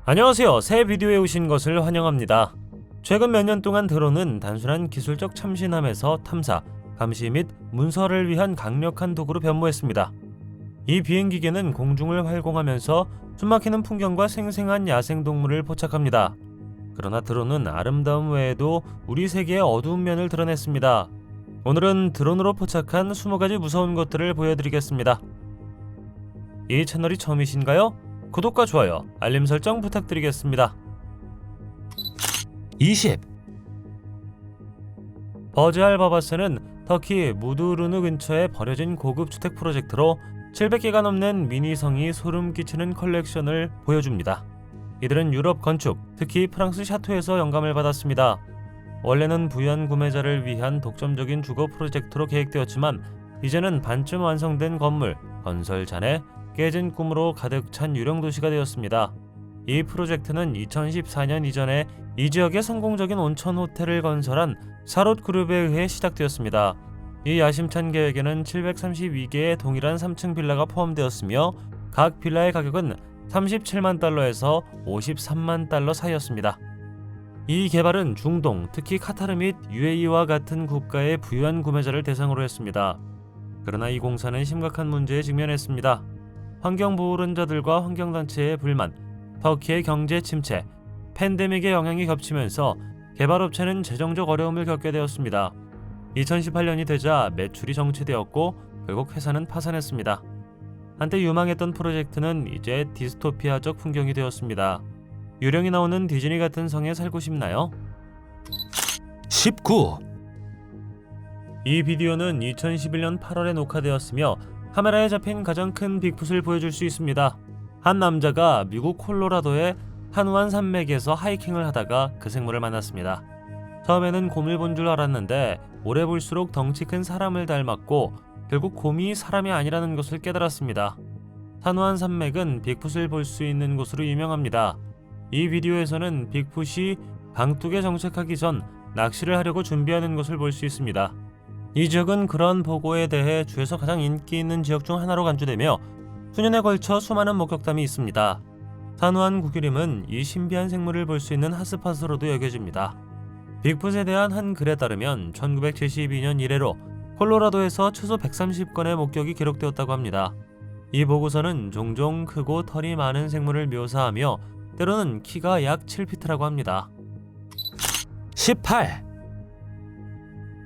안녕하세요. 새 비디오에 오신 것을 환영합니다. 최근 몇 년 동안 드론은 단순한 기술적 참신함에서 탐사, 감시 및 문서를 위한 강력한 도구로 변모했습니다. 이 비행기계는 공중을 활공하면서 숨막히는 풍경과 생생한 야생동물을 포착합니다. 그러나 드론은 아름다움 외에도 우리 세계의 어두운 면을 드러냈습니다. 오늘은 드론으로 포착한 20가지 무서운 것들을 보여드리겠습니다. 이 채널이 처음이신가요? 구독과 좋아요, 알림 설정 부탁드리겠습니다. 20. 버즈 알바바스는 터키 무두르누 근처에 버려진 고급 주택 프로젝트로 700개가 넘는 미니성이 소름 끼치는 컬렉션을 보여줍니다. 이들은 유럽 건축, 특히 프랑스 샤토에서 영감을 받았습니다. 원래는 부유한 구매자를 위한 독점적인 주거 프로젝트로 계획되었지만 이제는 반쯤 완성된 건물, 건설 잔해, 깨진 꿈으로 가득 찬 유령 도시가 되었습니다. 이 프로젝트는 2014년 이전에 이 지역에 성공적인 온천 호텔을 건설한 사롯 그룹에 의해 시작되었습니다. 이 야심찬 계획에는 732개의 동일한 3층 빌라가 포함되었으며 각 빌라의 가격은 37만 달러에서 53만 달러 사이였습니다. 이 개발은 중동, 특히 카타르 및 UAE와 같은 국가의 부유한 구매자를 대상으로 했습니다. 그러나 이 공사는 심각한 문제에 직면했습니다. 환경보호론자들과 환경단체의 불만, 터키의 경제 침체, 팬데믹의 영향이 겹치면서 개발업체는 재정적 어려움을 겪게 되었습니다. 2018년이 되자 매출이 정체되었고 결국 회사는 파산했습니다. 한때 유망했던 프로젝트는 이제 디스토피아적 풍경이 되었습니다. 유령이 나오는 디즈니 같은 성에 살고 싶나요? 19. 이 비디오는 2011년 8월에 녹화되었으며 카메라에 잡힌 가장 큰 빅풋을 보여줄 수 있습니다. 한 남자가 미국 콜로라도의 산호안 산맥에서 하이킹을 하다가 그 생물을 만났습니다. 처음에는 곰을 본 줄 알았는데 오래 볼수록 덩치 큰 사람을 닮았고 결국 곰이 사람이 아니라는 것을 깨달았습니다. 산호안 산맥은 빅풋을 볼 수 있는 곳으로 유명합니다. 이 비디오에서는 빅풋이 방뚝에 정착하기 전 낚시를 하려고 준비하는 것을 볼 수 있습니다. 이 지역은 그런 보고에 대해 주에서 가장 인기 있는 지역 중 하나로 간주되며 수년에 걸쳐 수많은 목격담이 있습니다. 산호안 구기림은 이 신비한 생물을 볼 수 있는 핫스팟으로도 여겨집니다. 빅풋에 대한 한 글에 따르면 1972년 이래로 콜로라도에서 최소 130건의 목격이 기록되었다고 합니다. 이 보고서는 종종 크고 털이 많은 생물을 묘사하며 때로는 키가 약 7피트라고 합니다. 18.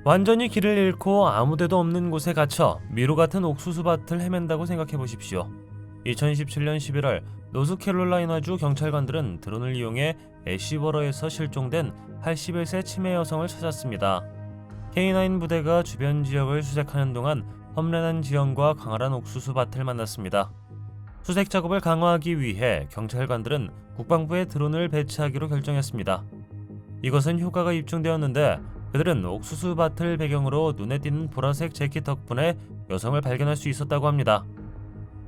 완전히 길을 잃고 아무데도 없는 곳에 갇혀 미로 같은 옥수수밭을 헤맨다고 생각해보십시오. 2017년 11월 노스캐롤라이나주 경찰관들은 드론을 이용해 애쉬버러에서 실종된 81세 치매 여성을 찾았습니다. K9 부대가 주변 지역을 수색하는 동안 험난한 지형과 광활한 옥수수밭을 만났습니다. 수색 작업을 강화하기 위해 경찰관들은 국방부에 드론을 배치하기로 결정했습니다. 이것은 효과가 입증되었는데 그들은 옥수수밭을 배경으로 눈에 띄는 보라색 재킷 덕분에 여성을 발견할 수 있었다고 합니다.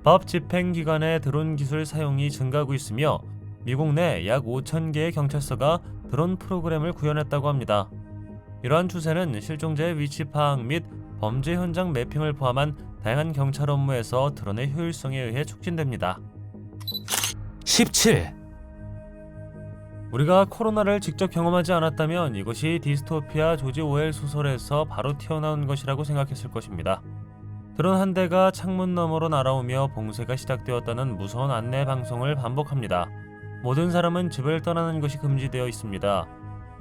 법 집행 기관의 드론 기술 사용이 증가하고 있으며 미국 내 약 5,000개의 경찰서가 드론 프로그램을 구현했다고 합니다. 이러한 추세는 실종자의 위치 파악 및 범죄 현장 매핑을 포함한 다양한 경찰 업무에서 드론의 효율성에 의해 촉진됩니다. 17. 우리가 코로나를 직접 경험하지 않았다면 이것이 디스토피아 조지 오웰 소설에서 바로 튀어나온 것이라고 생각했을 것입니다. 드론 한 대가 창문 너머로 날아오며 봉쇄가 시작되었다는 무서운 안내 방송을 반복합니다. 모든 사람은 집을 떠나는 것이 금지되어 있습니다.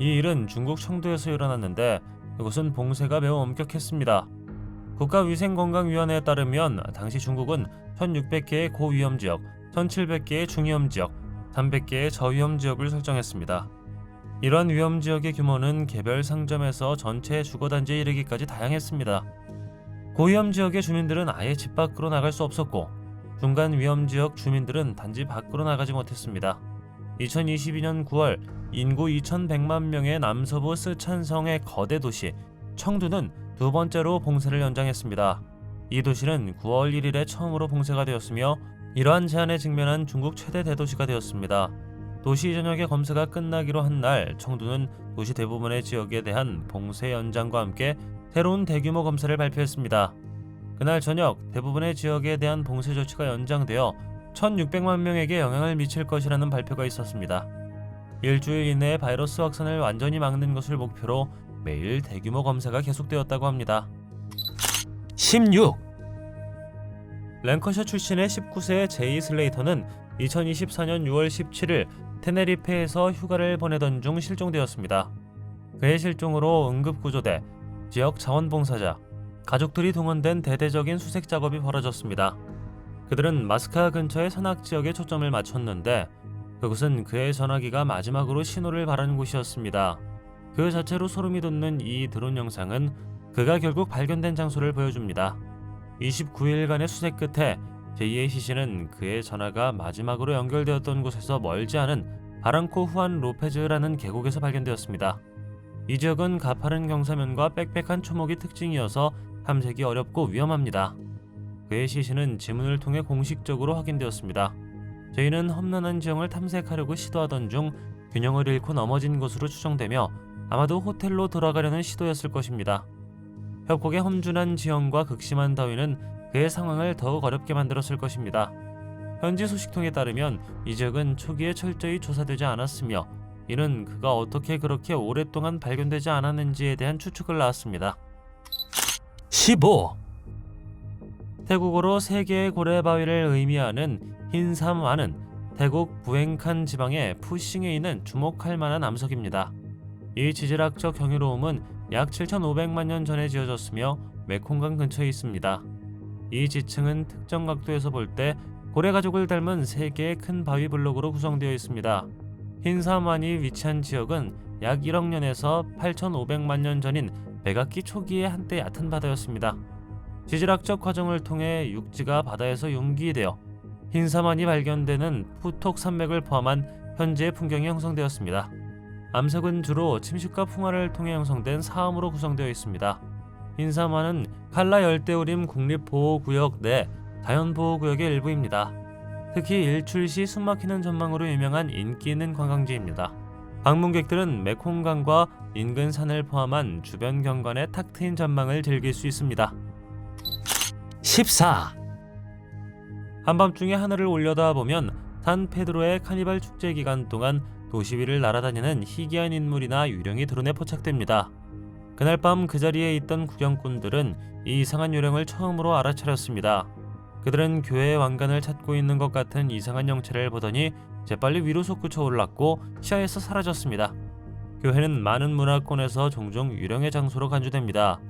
이 일은 중국 청도에서 일어났는데 이곳은 봉쇄가 매우 엄격했습니다. 국가위생건강위원회에 따르면 당시 중국은 1600개의 고위험지역, 1700개의 중위험지역, 300개의 저위험 지역을 설정했습니다. 이러한 위험 지역의 규모는 개별 상점에서 전체 주거단지에 이르기까지 다양했습니다. 고위험 지역의 주민들은 아예 집 밖으로 나갈 수 없었고 중간 위험 지역 주민들은 단지 밖으로 나가지 못했습니다. 2022년 9월 인구 2100만 명의 남서부 스촨성의 거대 도시 청두는 두 번째로 봉쇄를 연장했습니다. 이 도시는 9월 1일에 처음으로 봉쇄가 되었으며 이러한 제한에 직면한 중국 최대 대도시가 되었습니다. 도시 전역의 검사가 끝나기로 한 날 청두는 도시 대부분의 지역에 대한 봉쇄 연장과 함께 새로운 대규모 검사를 발표했습니다. 그날 저녁 대부분의 지역에 대한 봉쇄 조치가 연장되어 1600만 명에게 영향을 미칠 것이라는 발표가 있었습니다. 일주일 이내에 바이러스 확산을 완전히 막는 것을 목표로 매일 대규모 검사가 계속되었다고 합니다. 16. 랭커셔 출신의 19세의 제이 슬레이터는 2024년 6월 17일 테네리페에서 휴가를 보내던 중 실종되었습니다. 그의 실종으로 응급구조대, 지역 자원봉사자, 가족들이 동원된 대대적인 수색 작업이 벌어졌습니다. 그들은 마스카 근처의 산악지역에 초점을 맞췄는데 그곳은 그의 전화기가 마지막으로 신호를 바란 곳이었습니다. 그 자체로 소름이 돋는 이 드론 영상은 그가 결국 발견된 장소를 보여줍니다. 29일간의 수색 끝에 제이의 시신은 그의 전화가 마지막으로 연결되었던 곳에서 멀지 않은 바랑코 후안 로페즈라는 계곡에서 발견되었습니다. 이 지역은 가파른 경사면과 빽빽한 초목이 특징이어서 탐색이 어렵고 위험합니다. 그의 시신은 지문을 통해 공식적으로 확인되었습니다. 제이는 험난한 지형을 탐색하려고 시도하던 중 균형을 잃고 넘어진 것으로 추정되며 아마도 호텔로 돌아가려는 시도였을 것입니다. 협곡의 험준한 지형과 극심한 더위는 그의 상황을 더욱 어렵게 만들었을 것입니다. 현지 소식통에 따르면 이 지역은 초기에 철저히 조사되지 않았으며 이는 그가 어떻게 그렇게 오랫동안 발견되지 않았는지에 대한 추측을 낳았습니다. 15. 태국어로 세계의 고래바위를 의미하는 흰삼완은 태국 부엥칸 지방의 푸싱에 있는 주목할 만한 암석입니다. 이 지질학적 경이로움은 약 7,500만 년 전에 지어졌으며 메콩강 근처에 있습니다. 이 지층은 특정 각도에서 볼 때 고래 가족을 닮은 3개의 큰 바위 블록으로 구성되어 있습니다. 흰삼완이 위치한 지역은 약 1억 년에서 8,500만 년 전인 백악기 초기에 한때 얕은 바다였습니다. 지질학적 과정을 통해 육지가 바다에서 융기되어 흰삼완이 발견되는 푸톡 산맥을 포함한 현재의 풍경이 형성되었습니다. 암석은 주로 침식과 풍화를 통해 형성된 사암으로 구성되어 있습니다. 흰삼완은 칼라 열대우림 국립보호구역 내 자연보호구역의 일부입니다. 특히 일출 시 숨막히는 전망으로 유명한 인기 있는 관광지입니다. 방문객들은 메콩강과 인근 산을 포함한 주변 경관의 탁 트인 전망을 즐길 수 있습니다. 14. 한밤중에 하늘을 올려다보면 산페드로의 카니발 축제 기간 동안 도시 위를 날아다니는 희귀한 인물이나 유령이 드론에 포착됩니다. 그날 밤 그 자리에 있던 구경꾼들은 이 이상한 유령을 처음으로 알아차렸습니다. 그들은 교회의 왕관을 찾고 있는 것 같은 이상한 형체를 보더니 재빨리 위로 솟구쳐 올랐고 시야에서 사라졌습니다. 교회는 많은 문화권에서 종종 유령의 장소로 간주됩니다.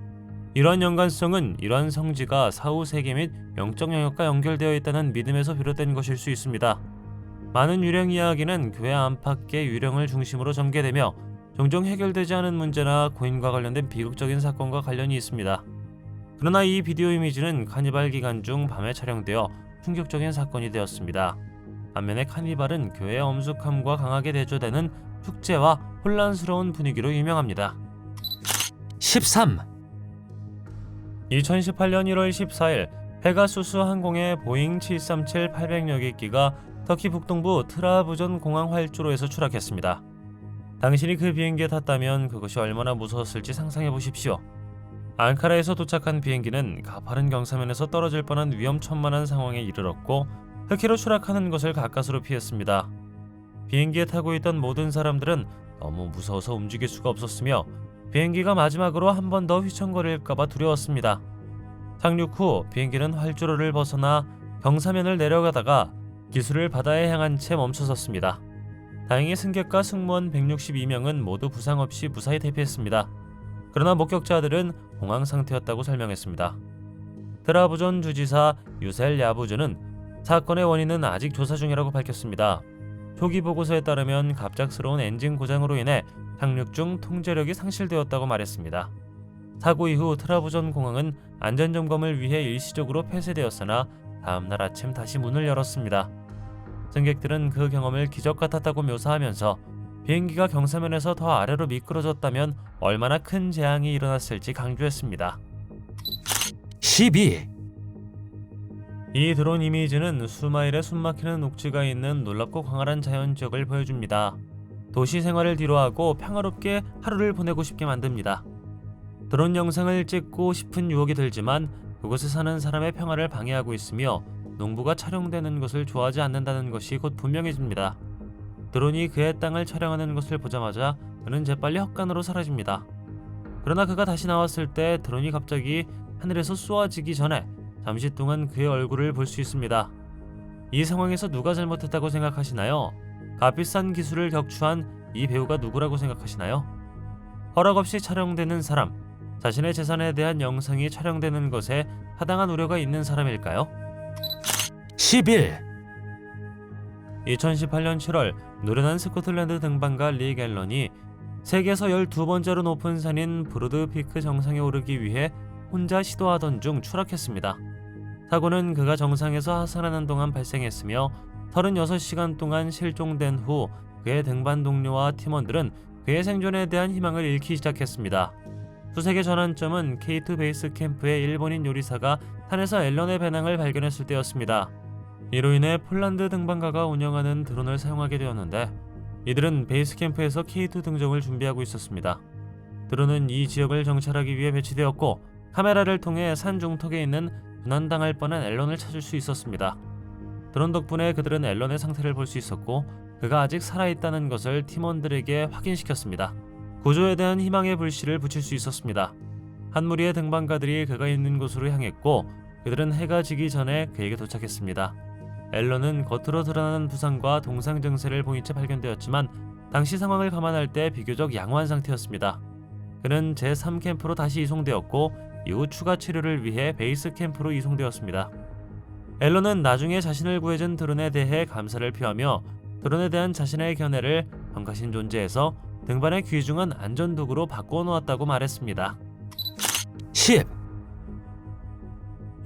이러한 연관성은 이러한 성지가 사후 세계 및 영적 영역과 연결되어 있다는 믿음에서 비롯된 것일 수 있습니다. 많은 유령 이야기는 교회 안팎의 유령을 중심으로 전개되며 종종 해결되지 않은 문제나 고인과 관련된 비극적인 사건과 관련이 있습니다. 그러나 이 비디오 이미지는 카니발 기간 중 밤에 촬영되어 충격적인 사건이 되었습니다. 반면에 카니발은 교회의 엄숙함과 강하게 대조되는 축제와 혼란스러운 분위기로 유명합니다. 13. 2018년 1월 14일 페가수스 항공의 보잉 737-800여객기가 터키 북동부 트라부존 공항 활주로에서 추락했습니다. 당신이 그 비행기에 탔다면 그것이 얼마나 무서웠을지 상상해 보십시오. 앙카라에서 도착한 비행기는 가파른 경사면에서 떨어질 뻔한 위험천만한 상황에 이르렀고 터키로 추락하는 것을 가까스로 피했습니다. 비행기에 타고 있던 모든 사람들은 너무 무서워서 움직일 수가 없었으며 비행기가 마지막으로 한 번 더 휘청거릴까봐 두려웠습니다. 착륙 후 비행기는 활주로를 벗어나 경사면을 내려가다가 기술을 바다에 향한 채 멈춰섰습니다. 다행히 승객과 승무원 162명은 모두 부상 없이 무사히 대피했습니다. 그러나 목격자들은 공황 상태였다고 설명했습니다. 트라부존 주지사 유셀 야부주는 사건의 원인은 아직 조사 중이라고 밝혔습니다. 초기 보고서에 따르면 갑작스러운 엔진 고장으로 인해 착륙 중 통제력이 상실되었다고 말했습니다. 사고 이후 트라부존 공항은 안전점검을 위해 일시적으로 폐쇄되었으나 다음날 아침 다시 문을 열었습니다. 승객들은 그 경험을 기적 같았다고 묘사하면서 비행기가 경사면에서 더 아래로 미끄러졌다면 얼마나 큰 재앙이 일어났을지 강조했습니다. 12. 이 드론 이미지는 수마일의 숨막히는 녹지가 있는 놀랍고 광활한 자연지역을 보여줍니다. 도시 생활을 뒤로하고 평화롭게 하루를 보내고 싶게 만듭니다. 드론 영상을 찍고 싶은 유혹이 들지만 그곳에 사는 사람의 평화를 방해하고 있으며 농부가 촬영되는 것을 좋아하지 않는다는 것이 곧 분명해집니다. 드론이 그의 땅을 촬영하는 것을 보자마자 그는 재빨리 헛간으로 사라집니다. 그러나 그가 다시 나왔을 때 드론이 갑자기 하늘에서 쏘아지기 전에 잠시 동안 그의 얼굴을 볼 수 있습니다. 이 상황에서 누가 잘못했다고 생각하시나요? 값비싼 기술을 격추한 이 배우가 누구라고 생각하시나요? 허락 없이 촬영되는 사람, 자신의 재산에 대한 영상이 촬영되는 것에 타당한 우려가 있는 사람일까요? 11. 2018년 7월 노련한 스코틀랜드 등반가 리 갤런이 세계에서 12번째로 높은 산인 브로드 피크 정상에 오르기 위해 혼자 시도하던 중 추락했습니다. 사고는 그가 정상에서 하산하는 동안 발생했으며 36시간 동안 실종된 후 그의 등반 동료와 팀원들은 그의 생존에 대한 희망을 잃기 시작했습니다. 수색의 전환점은 K2 베이스 캠프의 일본인 요리사가 산에서 앨런의 배낭을 발견했을 때였습니다. 이로 인해 폴란드 등반가가 운영하는 드론을 사용하게 되었는데 이들은 베이스 캠프에서 K2 등정을 준비하고 있었습니다. 드론은 이 지역을 정찰하기 위해 배치되었고 카메라를 통해 산 중턱에 있는 도난당할 뻔한 앨런을 찾을 수 있었습니다. 드론 덕분에 그들은 앨런의 상태를 볼 수 있었고 그가 아직 살아있다는 것을 팀원들에게 확인시켰습니다. 구조에 대한 희망의 불씨를 붙일 수 있었습니다. 한 무리의 등반가들이 그가 있는 곳으로 향했고 그들은 해가 지기 전에 그에게 도착했습니다. 앨런은 겉으로 드러나는 부상과 동상 증세를 보인 채 발견되었지만 당시 상황을 감안할 때 비교적 양호한 상태였습니다. 그는 제3캠프로 다시 이송되었고 이후 추가 치료를 위해 베이스 캠프로 이송되었습니다. 앨런은 나중에 자신을 구해준 드론에 대해 감사를 표하며 드론에 대한 자신의 견해를 병가신 존재에서 등반의 귀중한 안전도구로 바꾸어 놓았다고 말했습니다. 10.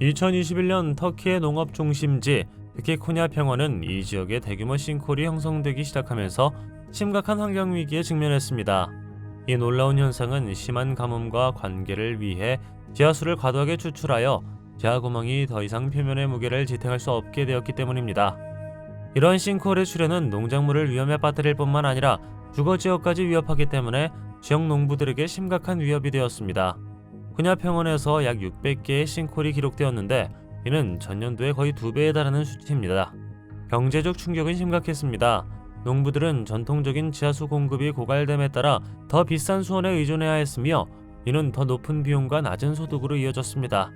2021년 터키의 농업 중심지 특히 코냐 평원은 이 지역에 대규모 싱크홀이 형성되기 시작하면서 심각한 환경 위기에 직면했습니다. 이 놀라운 현상은 심한 가뭄과 관계를 위해 지하수를 과도하게 추출하여 지하구멍이 더 이상 표면의 무게를 지탱할 수 없게 되었기 때문입니다. 이러한 싱크홀의 출현은 농작물을 위험에 빠뜨릴 뿐만 아니라 주거지역까지 위협하기 때문에 지역 농부들에게 심각한 위협이 되었습니다. 코냐 평원에서 약 600개의 싱크홀이 기록되었는데 이는 전년도의 거의 2배에 달하는 수치입니다. 경제적 충격은 심각했습니다. 농부들은 전통적인 지하수 공급이 고갈됨에 따라 더 비싼 수원에 의존해야 했으며 이는 더 높은 비용과 낮은 소득으로 이어졌습니다.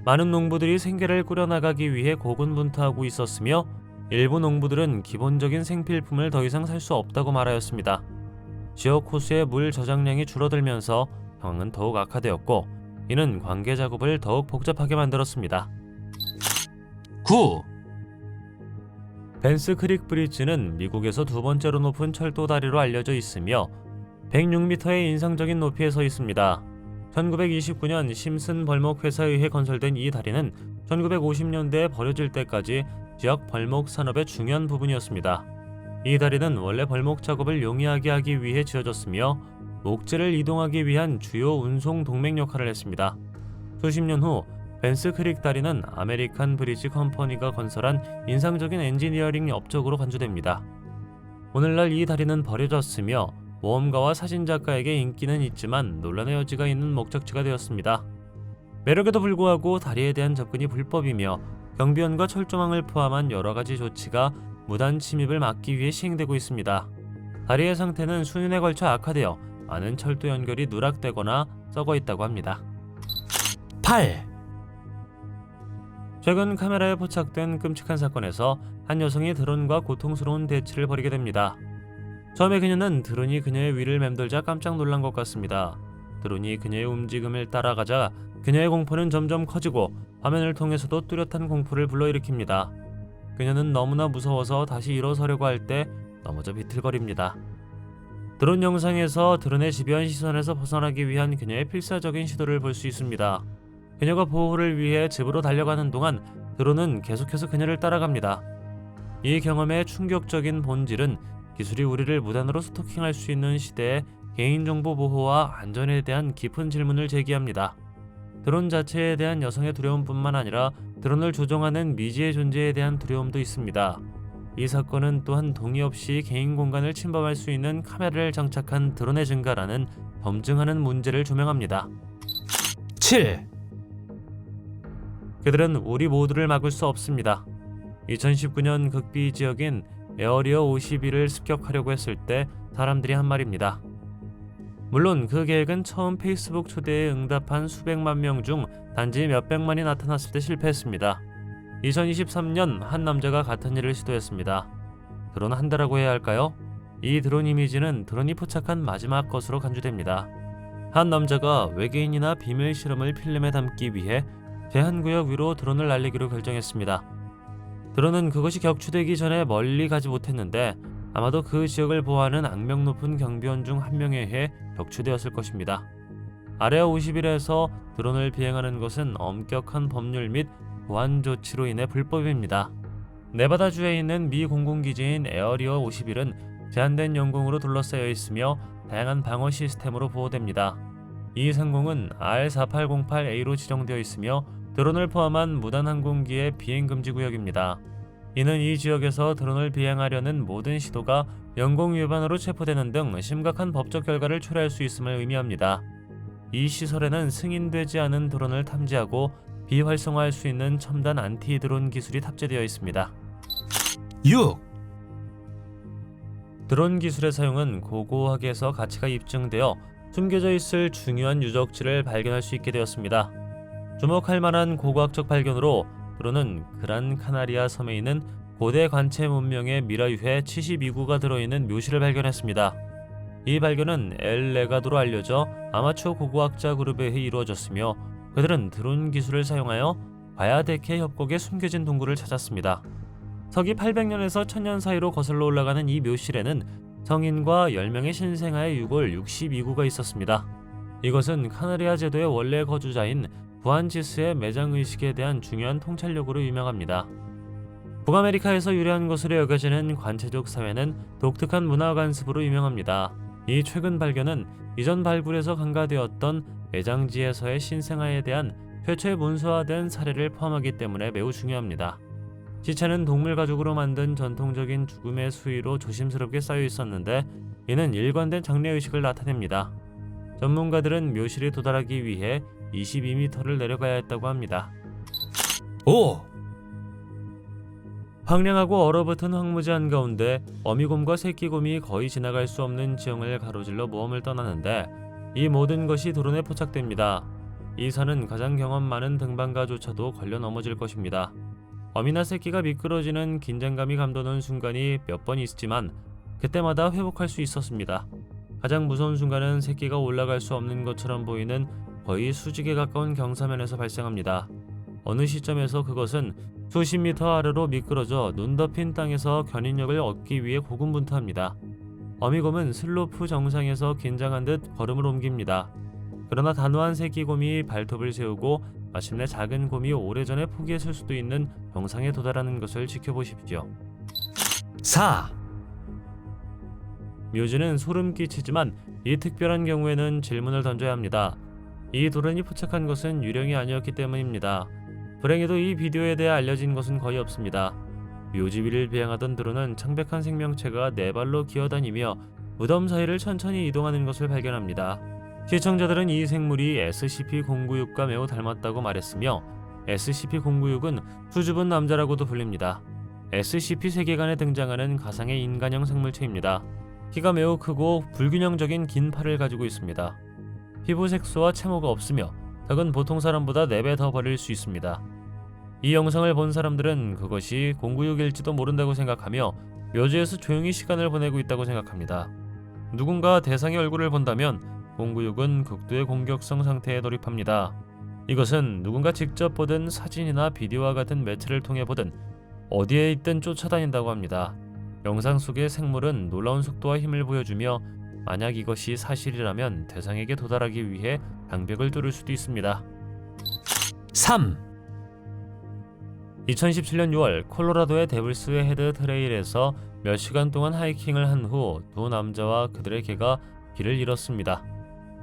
많은 농부들이 생계를 꾸려나가기 위해 고군분투하고 있었으며 일부 농부들은 기본적인 생필품을 더 이상 살 수 없다고 말하였습니다. 지역 호수의 물 저장량이 줄어들면서 상황은 더욱 악화되었고 이는 관계 작업을 더욱 복잡하게 만들었습니다. 9. 벤스 크릭 브릿지는 미국에서 두 번째로 높은 철도 다리로 알려져 있으며 106m의 인상적인 높이에 서 있습니다. 1929년 심슨 벌목 회사에 의해 건설된 이 다리는 1950년대에 버려질 때까지 지역 벌목 산업의 중요한 부분이었습니다. 이 다리는 원래 벌목 작업을 용이하게 하기 위해 지어졌으며 목재를 이동하기 위한 주요 운송 동맹 역할을 했습니다. 수십 년 후 벤스 크릭 다리는 아메리칸 브리지 컴퍼니가 건설한 인상적인 엔지니어링 업적으로 간주됩니다. 오늘날 이 다리는 버려졌으며 모험가와 사진작가에게 인기는 있지만 논란의 여지가 있는 목적지가 되었습니다. 매력에도 불구하고 다리에 대한 접근이 불법이며 경비원과 철조망을 포함한 여러가지 조치가 무단 침입을 막기 위해 시행되고 있습니다. 다리의 상태는 수년에 걸쳐 악화되어 많은 철도 연결이 누락되거나 썩어 있다고 합니다. 8. 최근 카메라에 포착된 끔찍한 사건에서 한 여성이 드론과 고통스러운 대치를 벌이게 됩니다. 처음에 그녀는 드론이 그녀의 위를 맴돌자 깜짝 놀란 것 같습니다. 드론이 그녀의 움직임을 따라가자 그녀의 공포는 점점 커지고 화면을 통해서도 뚜렷한 공포를 불러일으킵니다. 그녀는 너무나 무서워서 다시 일어서려고 할 때 넘어져 비틀거립니다. 드론 영상에서 드론의 집요한 시선에서 벗어나기 위한 그녀의 필사적인 시도를 볼 수 있습니다. 그녀가 보호를 위해 집으로 달려가는 동안 드론은 계속해서 그녀를 따라갑니다. 이 경험의 충격적인 본질은 기술이 우리를 무단으로 스토킹할 수 있는 시대에 개인정보 보호와 안전에 대한 깊은 질문을 제기합니다. 드론 자체에 대한 여성의 두려움뿐만 아니라 드론을 조종하는 미지의 존재에 대한 두려움도 있습니다. 이 사건은 또한 동의 없이 개인 공간을 침범할 수 있는 카메라를 장착한 드론의 증가라는 범증하는 문제를 조명합니다. 7. 그들은 우리 모두를 막을 수 없습니다. 2019년 극비 지역인 에어리어 51을 습격하려고 했을 때 사람들이 한 말입니다. 물론 그 계획은 처음 페이스북 초대에 응답한 수백만 명 중 단지 몇백만이 나타났을 때 실패했습니다. 2023년 한 남자가 같은 일을 시도했습니다. 드론 한 대라고 해야 할까요? 이 드론 이미지는 드론이 포착한 마지막 것으로 간주됩니다. 한 남자가 외계인이나 비밀 실험을 필름에 담기 위해 제한구역 위로 드론을 날리기로 결정했습니다. 드론은 그것이 격추되기 전에 멀리 가지 못했는데 아마도 그 지역을 보호하는 악명 높은 경비원 중 한 명에 의해 격추되었을 것입니다. 아레아 51에서 드론을 비행하는 것은 엄격한 법률 및 보안 조치로 인해 불법입니다. 네바다주에 있는 미 공군기지인 에어리어 51은 제한된 영공으로 둘러싸여 있으며 다양한 방어 시스템으로 보호됩니다. 이 상공은 R4808A로 지정되어 있으며 드론을 포함한 무단 항공기의 비행 금지 구역입니다. 이는 이 지역에서 드론을 비행하려는 모든 시도가 영공 위반으로 체포되는 등 심각한 법적 결과를 초래할 수 있음을 의미합니다. 이 시설에는 승인되지 않은 드론을 탐지하고 비활성화할 수 있는 첨단 안티 드론 기술이 탑재되어 있습니다. 6. 드론 기술의 사용은 고고학에서 가치가 입증되어 숨겨져 있을 중요한 유적지를 발견할 수 있게 되었습니다. 주목할 만한 고고학적 발견으로 드론은 그란 카나리아 섬에 있는 고대 관체 문명의 미라유해 72구가 들어있는 묘실을 발견했습니다. 이 발견은 엘 레가도로 알려져 아마추어 고고학자 그룹에 의해 이루어졌으며 그들은 드론 기술을 사용하여 바야데케 협곡에 숨겨진 동굴을 찾았습니다. 서기 800년에서 1000년 사이로 거슬러 올라가는 이 묘실에는 성인과 10명의 신생아의 유골 62구가 있었습니다. 이것은 카나리아 제도의 원래 거주자인 부안지스의 매장의식에 대한 중요한 통찰력으로 유명합니다. 북아메리카에서 유래한 것으로 여겨지는 관체족 사회는 독특한 문화 관습으로 유명합니다. 이 최근 발견은 이전 발굴에서 간과되었던 매장지에서의 신생아에 대한 최초의 문서화된 사례를 포함하기 때문에 매우 중요합니다. 시체는 동물 가죽으로 만든 전통적인 죽음의 수위로 조심스럽게 쌓여 있었는데 이는 일관된 장례의식을 나타냅니다. 전문가들은 묘실에 도달하기 위해 22m를 내려가야 했다고 합니다. 5. 황량하고 얼어붙은 황무지 한가운데 어미곰과 새끼곰이 거의 지나갈 수 없는 지형을 가로질러 모험을 떠나는데 이 모든 것이 드론에 포착됩니다. 이 산은 가장 경험 많은 등반가조차도 걸려 넘어질 것입니다. 어미나 새끼가 미끄러지는 긴장감이 감도는 순간이 몇 번 있지만 그때마다 회복할 수 있었습니다. 가장 무서운 순간은 새끼가 올라갈 수 없는 것처럼 보이는 거의 수직에 가까운 경사면에서 발생합니다. 어느 시점에서 그것은 수십 미터 아래로 미끄러져 눈 덮인 땅에서 견인력을 얻기 위해 고군분투합니다. 어미곰은 슬로프 정상에서 긴장한 듯 걸음을 옮깁니다. 그러나 단호한 새끼곰이 발톱을 세우고 마침내 작은 곰이 오래전에 포기했을 수도 있는 정상에 도달하는 것을 지켜보십시오. 4. 묘지는 소름 끼치지만 이 특별한 경우에는 질문을 던져야 합니다. 이 드론이 포착한 것은 유령이 아니었기 때문입니다. 불행히도 이 비디오에 대해 알려진 것은 거의 없습니다. 묘지 위를 비행하던 드론은 창백한 생명체가 네 발로 기어다니며 무덤 사이를 천천히 이동하는 것을 발견합니다. 시청자들은 이 생물이 SCP-096과 매우 닮았다고 말했으며 SCP-096은 수줍은 남자라고도 불립니다. SCP 세계관에 등장하는 가상의 인간형 생물체입니다. 키가 매우 크고 불균형적인 긴 팔을 가지고 있습니다. 피부 색소와 채모가 없으며 턱은 보통 사람보다 4배 더 벌릴 수 있습니다. 이 영상을 본 사람들은 그것이 096일지도 모른다고 생각하며 묘지에서 조용히 시간을 보내고 있다고 생각합니다. 누군가 대상의 얼굴을 본다면 096은 극도의 공격성 상태에 돌입합니다. 이것은 누군가 직접 보든 사진이나 비디오와 같은 매체를 통해 보든 어디에 있든 쫓아다닌다고 합니다. 영상 속의 생물은 놀라운 속도와 힘을 보여주며 만약 이것이 사실이라면 대상에게 도달하기 위해 장벽을 뚫을 수도 있습니다. 3. 2017년 6월 콜로라도의 데블스 헤드 트레일에서 몇 시간 동안 하이킹을 한 후 두 남자와 그들의 개가 길을 잃었습니다.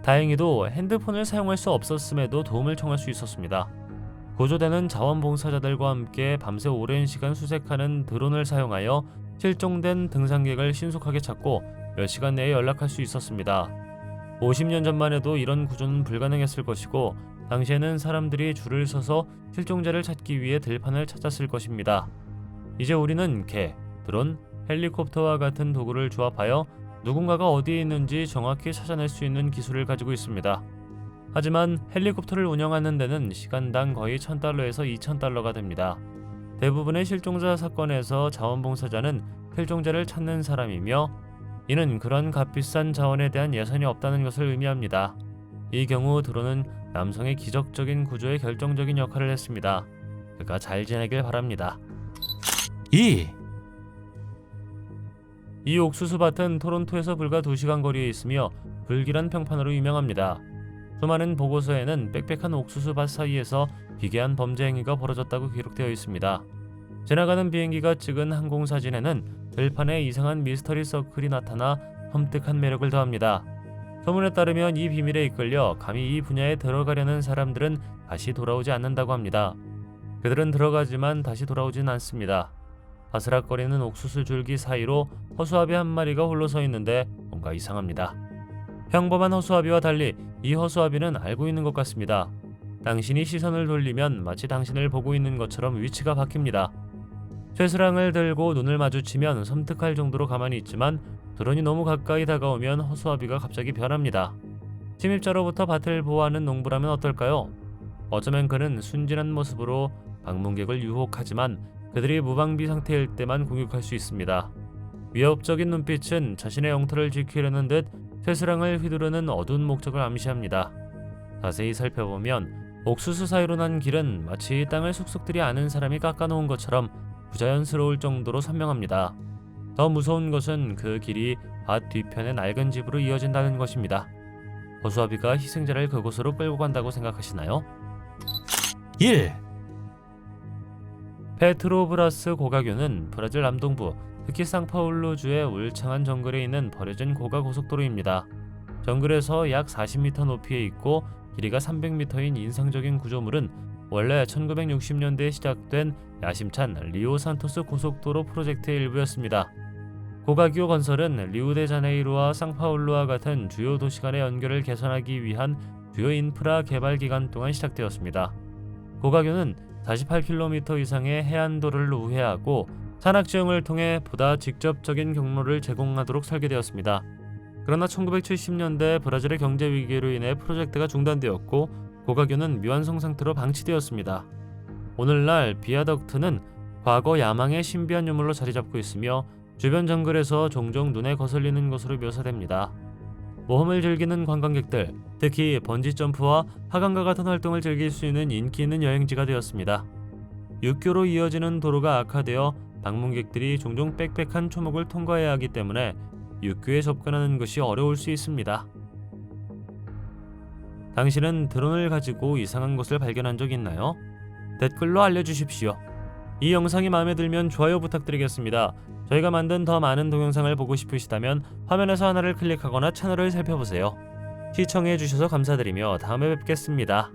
다행히도 핸드폰을 사용할 수 없었음에도 도움을 청할 수 있었습니다. 구조대는 자원봉사자들과 함께 밤새 오랜 시간 수색하는 드론을 사용하여 실종된 등산객을 신속하게 찾고 몇 시간 내에 연락할 수 있었습니다. 50년 전만 해도 이런 구조는 불가능했을 것이고 당시에는 사람들이 줄을 서서 실종자를 찾기 위해 들판을 찾았을 것입니다. 이제 우리는 개, 드론, 헬리콥터와 같은 도구를 조합하여 누군가가 어디에 있는지 정확히 찾아낼 수 있는 기술을 가지고 있습니다. 하지만 헬리콥터를 운영하는 데는 시간당 거의 $1,000에서 $2,000가 됩니다. 대부분의 실종자 사건에서 자원봉사자는 실종자를 찾는 사람이며 이는 그런 값비싼 자원에 대한 예산이 없다는 것을 의미합니다. 이 경우 드론은 남성의 기적적인 구조에 결정적인 역할을 했습니다. 그가 잘 지내길 바랍니다. 2, 이 옥수수밭은 토론토에서 불과 2시간 거리에 있으며 불길한 평판으로 유명합니다. 수많은 보고서에는 빽빽한 옥수수밭 사이에서 기괴한 범죄 행위가 벌어졌다고 기록되어 있습니다. 지나가는 비행기가 찍은 항공사진에는 들판에 이상한 미스터리 서클이 나타나 섬뜩한 매력을 더합니다. 소문에 따르면 이 비밀에 이끌려 감히 이 분야에 들어가려는 사람들은 다시 돌아오지 않는다고 합니다. 그들은 들어가지만 다시 돌아오진 않습니다. 바스락거리는 옥수수 줄기 사이로 허수아비 한 마리가 홀로 서 있는데 뭔가 이상합니다. 평범한 허수아비와 달리 이 허수아비는 알고 있는 것 같습니다. 당신이 시선을 돌리면 마치 당신을 보고 있는 것처럼 위치가 바뀝니다. 쇠스랑을 들고 눈을 마주치면 섬뜩할 정도로 가만히 있지만 드론이 너무 가까이 다가오면 허수아비가 갑자기 변합니다. 침입자로부터 밭을 보호하는 농부라면 어떨까요? 어쩌면 그는 순진한 모습으로 방문객을 유혹하지만 그들이 무방비 상태일 때만 공격할 수 있습니다. 위협적인 눈빛은 자신의 영토를 지키려는 듯 쇠스랑을 휘두르는 어두운 목적을 암시합니다. 자세히 살펴보면 옥수수 사이로 난 길은 마치 땅을 속속들이 아는 사람이 깎아놓은 것처럼 부자연스러울 정도로 선명합니다. 더 무서운 것은 그 길이 밭 뒤편의 낡은 집으로 이어진다는 것입니다. 허수아비가 희생자를 그곳으로 끌고 간다고 생각하시나요? 1, 페트로브라스 고가교는 브라질 남동부, 특히 상파울루주의 울창한 정글에 있는 버려진 고가 고속도로입니다. 정글에서 약 40m 높이에 있고 길이가 300m인 인상적인 구조물은 원래 1960년대에 시작된 야심찬 리오 산토스 고속도로 프로젝트의 일부였습니다. 고가교 건설은 리우데자네이루와 상파울루와 같은 주요 도시 간의 연결을 개선하기 위한 주요 인프라 개발 기간 동안 시작되었습니다. 고가교는 48km 이상의 해안도로를 우회하고 산악지형을 통해 보다 직접적인 경로를 제공하도록 설계되었습니다. 그러나 1970년대 브라질의 경제 위기로 인해 프로젝트가 중단되었고 고가교는 미완성 상태로 방치되었습니다. 오늘날 비아덕트는 과거 야망의 신비한 유물로 자리잡고 있으며 주변 정글에서 종종 눈에 거슬리는 것으로 묘사됩니다. 모험을 즐기는 관광객들, 특히 번지점프와 하강과 같은 활동을 즐길 수 있는 인기 있는 여행지가 되었습니다. 육교로 이어지는 도로가 악화되어 방문객들이 종종 빽빽한 초목을 통과해야 하기 때문에 육교에 접근하는 것이 어려울 수 있습니다. 당신은 드론을 가지고 이상한 것을 발견한 적 있나요? 댓글로 알려주십시오. 이 영상이 마음에 들면 좋아요 부탁드리겠습니다. 저희가 만든 더 많은 동영상을 보고 싶으시다면 화면에서 하나를 클릭하거나 채널을 살펴보세요. 시청해주셔서 감사드리며 다음에 뵙겠습니다.